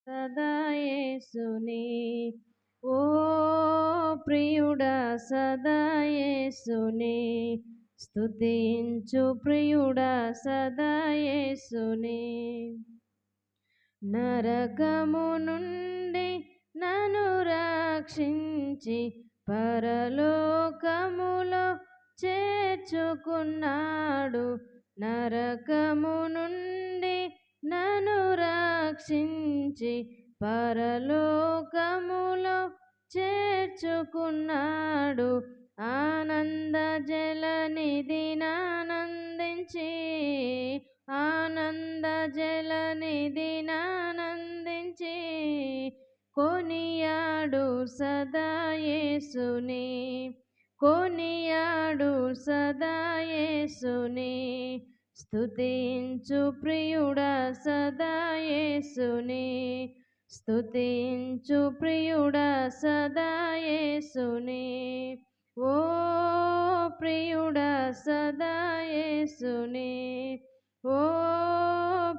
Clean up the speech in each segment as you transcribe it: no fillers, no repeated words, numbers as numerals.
సదా యేసుని ఓ ప్రియుడా సదా యేసుని స్తుతించు ప్రియుడా సదా యేసుని నరకము నుండి నన్ను రక్షించి పరలోకములో చేర్చుకున్నాడు నరకము నుండి నన్ను రక్షించి పరలోకములో చేర్చుకున్నాడు ఆనంద జలనిధినానందించి ఆనంద జలనిధినానందించి కొనియాడు సదా యేసుని కొనియాడు సదా యేసుని స్తుతించు ప్రియుడా సదా యేసుని స్తుతించు ప్రియుడా సదా యేసుని ఓ ప్రియుడా సదా యేసుని ఓ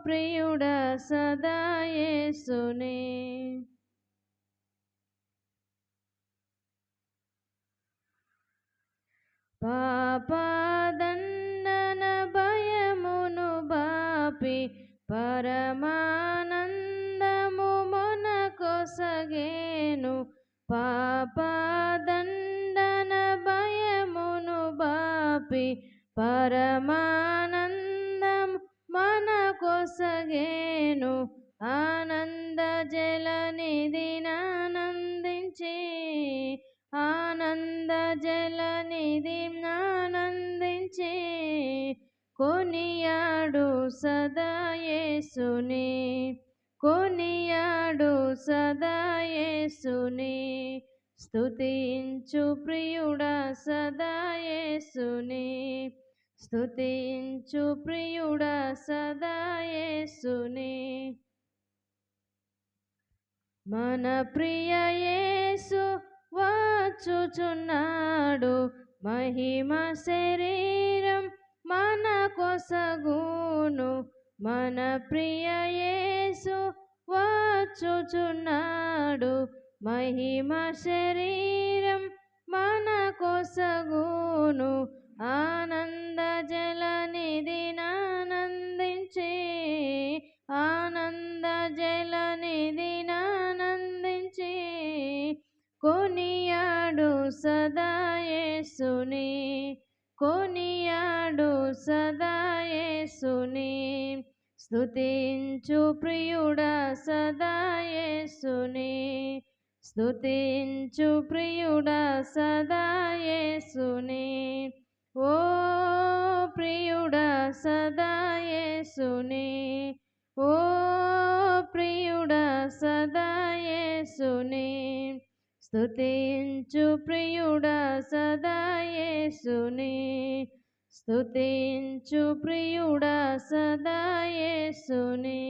ప్రియుడా సదా యేసుని పాపదండన భయమును బాపి పరమానందము మొనకొసగేను పాపదండన భయమును బాపి పరమానందం మనకొసగేను ఆనంద జలనిధినానందించి ఆనంద జలనిధినానందించి కొనియాడు సదా యేసుని కొనియాడు సదా యేసుని స్తుతించు ప్రియుడా సదా యేసుని స్తుతించు ప్రియుడా సదా యేసుని మన ప్రియ యేసు వచ్చుచున్నాడు మహిమ శరీరం మన కొసగును మన ప్రియ యేసు వచ్చుచున్నాడు మహిమ శరీరం మన కొసగును ఆనంద జలనిధినానందించి ఆనంద జలనిధినానందించి కొనియాడు సదా యేసుని కొనియాడు సదా యేసుని స్తుతించు ప్రియుడా సదా యేసుని స్తుతించు ప్రియుడా సదా యేసుని ఓ ప్రియుడా సదా యేసుని ఓ ప్రియుడా సదా యేసుని స్తుతించు ప్రియుడా సదా యేసుని స్తుతించు ప్రియుడా సదా యేసుని